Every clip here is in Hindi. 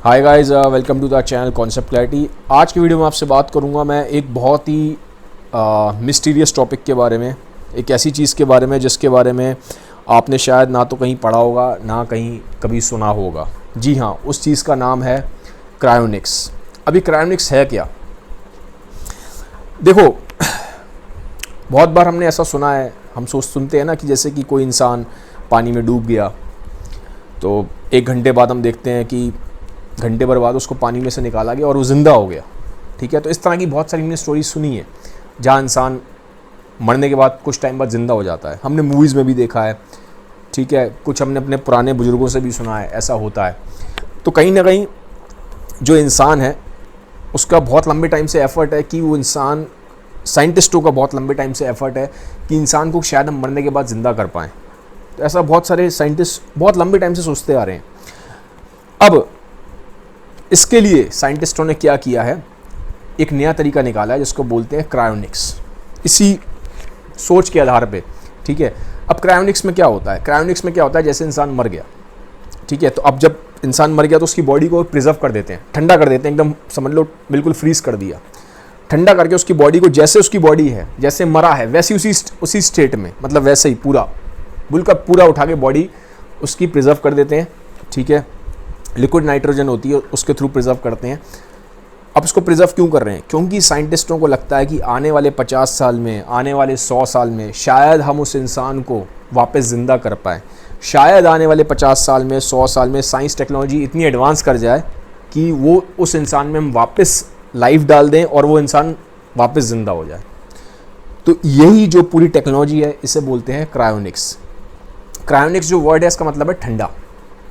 Hi guys, welcome to the channel concept clarity. आज की वीडियो में आपसे बात करूंगा मैं एक बहुत ही मिस्टीरियस टॉपिक के बारे में, एक ऐसी चीज़ के बारे में जिसके बारे में आपने शायद ना तो कहीं पढ़ा होगा ना कहीं कभी सुना होगा। जी हाँ, उस चीज़ का नाम है क्रायोनिक्स। अभी क्रायोनिक्स है क्या? देखो, बहुत बार हमने ऐसा सुना है, हम सुनते हैं ना कि जैसे कि कोई इंसान पानी में डूब गया तो 1 घंटे बाद हम देखते हैं कि घंटे भर बाद उसको पानी में से निकाला गया और वो ज़िंदा हो गया। ठीक है, तो इस तरह की बहुत सारी हमने स्टोरी सुनी है जहाँ इंसान मरने के बाद कुछ टाइम बाद ज़िंदा हो जाता है। हमने मूवीज़ में भी देखा है, ठीक है, कुछ हमने अपने पुराने बुजुर्गों से भी सुना है, ऐसा होता है। तो कहीं ना कहीं जो इंसान है उसका बहुत लंबे टाइम से एफ़र्ट है कि वो इंसान, साइंटिस्टों का बहुत लंबे टाइम से एफ़र्ट है कि इंसान को शायद हम मरने के बाद ज़िंदा कर पाएँ। तो ऐसा बहुत सारे साइंटिस्ट बहुत लंबे टाइम से सोचते आ रहे हैं। अब इसके लिए साइंटिस्टों ने क्या किया है, एक नया तरीका निकाला है जिसको बोलते हैं क्रायोनिक्स, इसी सोच के आधार पे। ठीक है, अब क्रायोनिक्स में क्या होता है? क्रायोनिक्स में क्या होता है, जैसे इंसान मर गया, ठीक है, तो अब जब इंसान मर गया तो उसकी बॉडी को प्रिजर्व कर देते हैं, ठंडा कर देते हैं, एकदम समझ लो बिल्कुल फ्रीज कर दिया। ठंडा करके उसकी बॉडी को, जैसे उसकी बॉडी है, जैसे मरा है वैसे उसी स्टेट में, मतलब वैसे ही पूरा का पूरा उठा के बॉडी उसकी प्रिजर्व कर देते हैं। ठीक है, लिक्विड नाइट्रोजन होती है, उसके थ्रू प्रिजर्व करते हैं। अब इसको प्रिजर्व क्यों कर रहे हैं? क्योंकि साइंटिस्टों को लगता है कि आने वाले 50 साल में, आने वाले 100 साल में शायद हम उस इंसान को वापस ज़िंदा कर पाएँ। शायद आने वाले 50 साल में, 100 साल में साइंस टेक्नोलॉजी इतनी एडवांस कर जाए कि वो उस इंसान में हम वापस लाइफ डाल दें और वो इंसान वापस ज़िंदा हो जाए। तो यही जो पूरी टेक्नोलॉजी है, इसे बोलते हैं क्रायोनिक्स। क्रायोनिक्स जो वर्ड है इसका मतलब है ठंडा।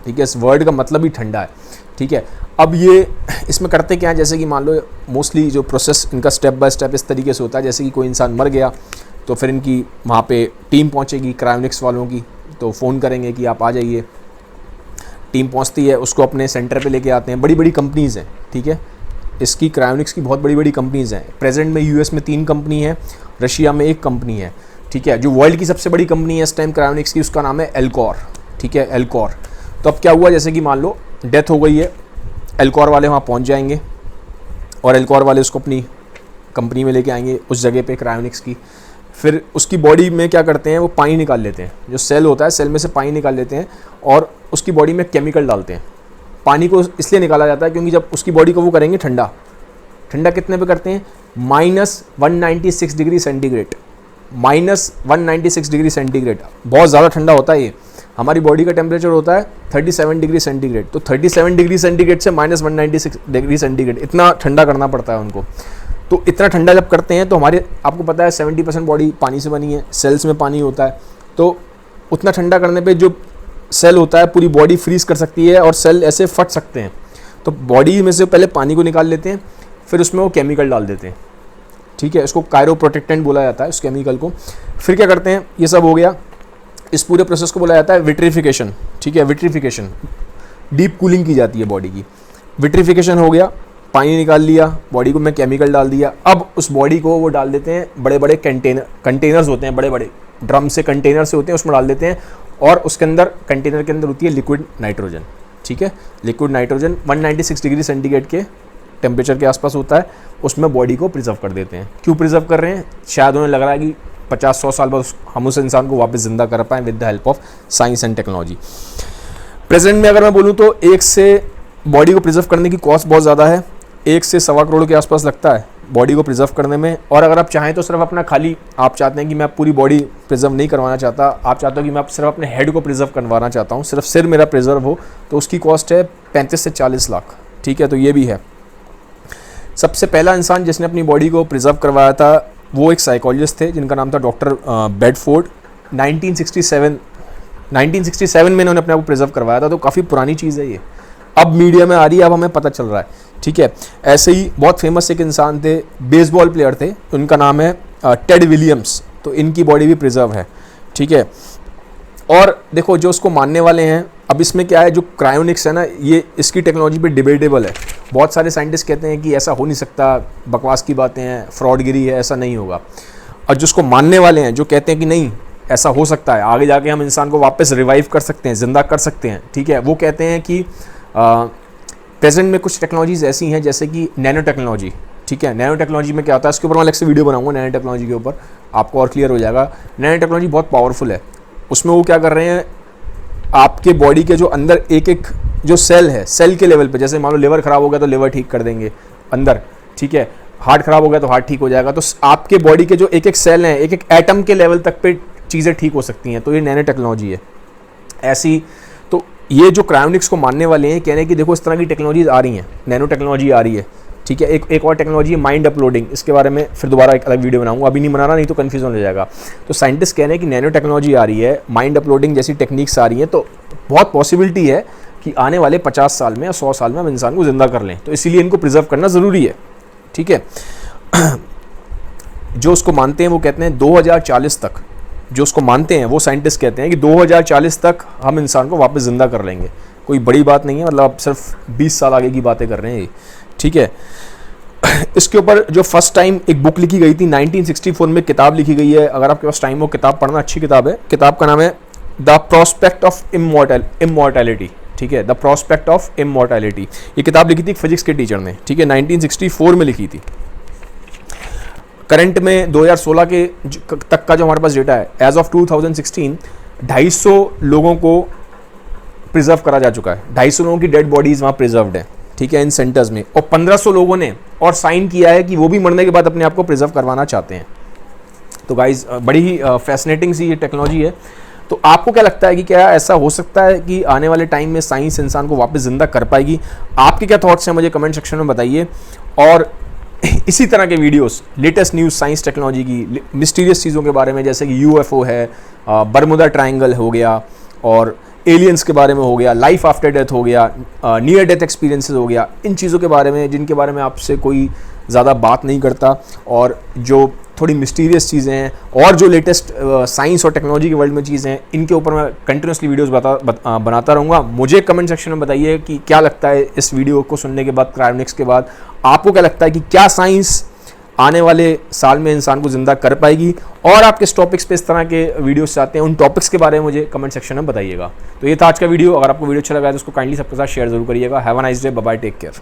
ठीक है, इस वर्ड का मतलब ही ठंडा है। ठीक है, अब ये इसमें करते क्या है, जैसे कि मान लो मोस्टली जो प्रोसेस इनका स्टेप बाय स्टेप इस तरीके से होता है, जैसे कि कोई इंसान मर गया तो फिर इनकी वहाँ पे टीम पहुँचेगी क्रायोनिक्स वालों की, तो फ़ोन करेंगे कि आप आ जाइए। टीम पहुँचती है, उसको अपने सेंटर पे लेके आते हैं। बड़ी बड़ी कंपनीज़ हैं, ठीक है, इसकी क्रायोनिक्स की बहुत बड़ी बड़ी कंपनीज़ हैं। प्रेजेंट में यूएस में 3 कंपनी है, रशिया में 1 कंपनी है। ठीक है, जो वर्ल्ड की सबसे बड़ी कंपनी है इस टाइम क्रायोनिक्स की, उसका नाम है एल्कोर। ठीक है, एल्कोर। तो अब क्या हुआ, जैसे कि मान लो डेथ हो गई है, एल्कोर वाले वहाँ पहुँच जाएंगे और एल्कोर वाले उसको अपनी कंपनी में लेके आएंगे उस जगह पे क्रायोनिक्स की। फिर उसकी बॉडी में क्या करते हैं, वो पानी निकाल लेते हैं, जो सेल होता है सेल में से पानी निकाल लेते हैं और उसकी बॉडी में केमिकल डालते हैं। पानी को इसलिए निकाला जाता है क्योंकि जब उसकी बॉडी को वो करेंगे ठंडा कितने पे करते हैं, -196 डिग्री सेंटीग्रेड, -196 डिग्री सेंटीग्रेड। बहुत ज़्यादा ठंडा होता है ये। हमारी बॉडी का टेम्परेचर होता है 37 डिग्री सेंटीग्रेड, तो 37 डिग्री सेंटीग्रेड से -196 डिग्री सेंटीग्रेड, इतना ठंडा करना पड़ता है उनको। तो इतना ठंडा जब करते हैं तो हमारे, आपको पता है 70% बॉडी पानी से बनी है, सेल्स में पानी होता है, तो उतना ठंडा करने पे जो सेल होता है पूरी बॉडी फ्रीज कर सकती है और सेल ऐसे फट सकते हैं। तो बॉडी में से पहले पानी को निकाल लेते हैं, फिर उसमें वो केमिकल डाल देते हैं। ठीक है, इसको कायरोप्रोटेक्टेंट बोला जाता है उस केमिकल को। फिर क्या करते हैं, ये सब हो गया, इस पूरे प्रोसेस को बोला जाता है विट्रीफिकेशन। ठीक है, विट्रीफिकेशन, डीप कूलिंग की जाती है बॉडी की। विट्रीफिकेशन हो गया, पानी निकाल लिया, बॉडी को में केमिकल डाल दिया। अब उस बॉडी को वो डाल देते हैं बड़े बड़े कंटेनर्स होते हैं, बड़े बड़े ड्रम से, कंटेनर से होते हैं, उसमें डाल देते हैं और उसके अंदर, कंटेनर के अंदर होती है लिक्विड नाइट्रोजन। ठीक है, लिक्विड नाइट्रोजन 196 डिग्री सेंटीग्रेड के टेम्परेचर के आसपास होता है, उसमें बॉडी को प्रिजर्व कर देते हैं। क्यों प्रिजर्व कर रहे हैं? शायद उन्हें लग रहा है कि 50-100 साल बाद हम उस इंसान को वापस ज़िंदा कर पाएँ with the help of science and technology. Present में अगर मैं बोलूँ तो एक से बॉडी को प्रिजर्व करने की कॉस्ट बहुत ज़्यादा है, 1 से सवा करोड़ के आसपास लगता है बॉडी को प्रिजर्व करने में। और अगर आप चाहें तो सिर्फ अपना, खाली आप चाहते हैं कि मैं पूरी बॉडी प्रिजर्व नहीं करवाना चाहता, आप चाहते हो कि मैं सिर्फ अपने हेड को प्रिजर्व करवाना चाहता हूँ, सिर्फ सिर मेरा प्रिजर्व हो, तो उसकी कॉस्ट है 35 से 40 लाख। ठीक है, तो ये भी है। सबसे पहला इंसान जिसने अपनी बॉडी को प्रिजर्व करवाया था वो एक साइकोलॉजिस्ट थे जिनका नाम था डॉक्टर बेडफोर्ड। 1967 में इन्होंने अपने आप को प्रिजर्व करवाया था, तो काफ़ी पुरानी चीज़ है ये। अब मीडिया में आ रही है, अब हमें पता चल रहा है। ठीक है, ऐसे ही बहुत फेमस एक इंसान थे, बेसबॉल प्लेयर थे, उनका नाम है टेड विलियम्स, तो इनकी बॉडी भी प्रिजर्व है। ठीक है, और देखो जो उसको मानने वाले हैं, अब इसमें क्या है, जो क्रायोनिक्स है ना, ये इसकी टेक्नोलॉजी पे डिबेटेबल है। बहुत सारे साइंटिस्ट कहते हैं कि ऐसा हो नहीं सकता, बकवास की बातें हैं, फ्रॉडगिरी है, ऐसा नहीं होगा। और जिसको मानने वाले हैं, जो कहते हैं कि नहीं ऐसा हो सकता है, आगे जाके हम इंसान को वापस रिवाइव कर सकते हैं, ज़िंदा कर सकते हैं, ठीक है, वो कहते हैं कि प्रेजेंट में कुछ टेक्नोलॉजीज़ ऐसी हैं जैसे कि नैनो टेक्नोलॉजी, ठीक है। नैनो टेक्नोलॉजी में क्या होता है, इसके ऊपर मैं अलग से वीडियो बनाऊंगा नैनो टेक्नोलॉजी के ऊपर, आपको और क्लियर हो जाएगा। नैनो टेक्नोलॉजी बहुत पावरफुल है। उसमें वो क्या कर रहे हैं, आपके बॉडी के जो अंदर एक एक जो सेल है, सेल के लेवल पे, जैसे मान लो लिवर खराब हो गया तो लिवर ठीक कर देंगे अंदर, ठीक है। हार्ट खराब हो गया तो हार्ट ठीक हो जाएगा। तो आपके बॉडी के जो एक एक सेल हैं, एक एक एटम के लेवल तक पे चीज़ें ठीक हो सकती हैं। तो ये नैनो टेक्नोलॉजी है ऐसी। तो ये जो क्रायोनिक्स को मानने वाले हैं, कह रहे हैं कि देखो इस तरह की टेक्नोलॉजीज आ रही हैं, नैनो टेक्नोलॉजी आ रही है, ठीक है। एक और टेक्नोलॉजी है माइंड अपलोडिंग, इसके बारे में फिर दोबारा एक अलग वीडियो बनाऊंगा, अभी नहीं बना रहा, नहीं तो कन्फ्यूजन हो जाएगा। तो साइंटिस्ट कह रहे हैं कि नैनो टेक्नोलॉजी आ रही है, माइंड अपलोडिंग जैसी टेक्निक्स आ रही हैं, तो बहुत पॉसिबिलिटी है कि आने वाले 50 साल में या 100 साल में हम इंसान को ज़िंदा कर लें। तो इसीलिए इनको प्रिजर्व करना ज़रूरी है, ठीक है। जो उसको मानते हैं वो कहते हैं 2040 तक, जो उसको मानते हैं वो साइंटिस्ट कहते हैं कि 2040 तक हम इंसान को वापस ज़िंदा कर लेंगे। कोई बड़ी बात नहीं है, मतलब आप सिर्फ 20 साल आगे की बातें कर रहे हैं, ठीक है। इसके ऊपर जो फर्स्ट टाइम एक बुक लिखी गई थी 1964 में, किताब लिखी गई है, अगर आपके पास टाइम हो किताब पढ़ना, अच्छी किताब है। किताब का नाम है द प्रोस्पेक्ट ऑफ इमॉर्टैलिटी, ठीक है, द प्रोस्पेक्ट ऑफ इमॉर्टैलिटी। ये किताब लिखी थी फिजिक्स के टीचर ने, ठीक है, 1964 में लिखी थी। करंट में 2016 के तक का जो हमारे पास डेटा है, एज ऑफ 2016 250 लोगों को प्रिजर्व करा जा चुका है। 250 लोगों की डेड बॉडीज वहाँ प्रिजर्व्ड है, ठीक है, इन सेंटर्स में। और 1500 लोगों ने और साइन किया है कि वो भी मरने के बाद अपने आप को प्रिजर्व करवाना चाहते हैं। तो गाइज बड़ी ही फैसिनेटिंग सी ये टेक्नोलॉजी है। तो आपको क्या लगता है कि क्या ऐसा हो सकता है कि आने वाले टाइम में साइंस इंसान को वापस ज़िंदा कर पाएगी? आपके क्या थॉट्स हैं मुझे कमेंट सेक्शन में बताइए। और इसी तरह के videos, latest news science technology की, मिस्टीरियस चीज़ों के बारे में, जैसे कि यूएफओ है, बरमुदा ट्रायंगल हो गया, और एलियंस के बारे में हो गया, लाइफ आफ्टर डेथ हो गया, नियर डेथ एक्सपीरियंसेस हो गया, इन चीज़ों के बारे में जिनके बारे में आपसे कोई ज़्यादा बात नहीं करता, और जो थोड़ी मिस्टीरियस चीज़ें हैं, और जो लेटेस्ट साइंस और टेक्नोलॉजी के वर्ल्ड में चीज़ें हैं, इनके ऊपर मैं कंटिन्यूसली वीडियोस बनाता रहूँगा। मुझे कमेंट सेक्शन में बताइए कि क्या लगता है इस वीडियो को सुनने के बाद, क्रायोनिक्स के बाद, आपको क्या लगता है कि क्या साइंस आने वाले साल में इंसान को ज़िंदा कर पाएगी? और आप किस टॉपिक्स पे इस तरह के वीडियोस चाहते हैं, उन टॉपिक्स के बारे में मुझे कमेंट सेक्शन में बताइएगा। तो ये था आज का वीडियो। अगर आपको वीडियो अच्छा लगा है तो उसको काइंडली सबके साथ शेयर जरूर करिएगा। Have a nice day, bye bye, take care.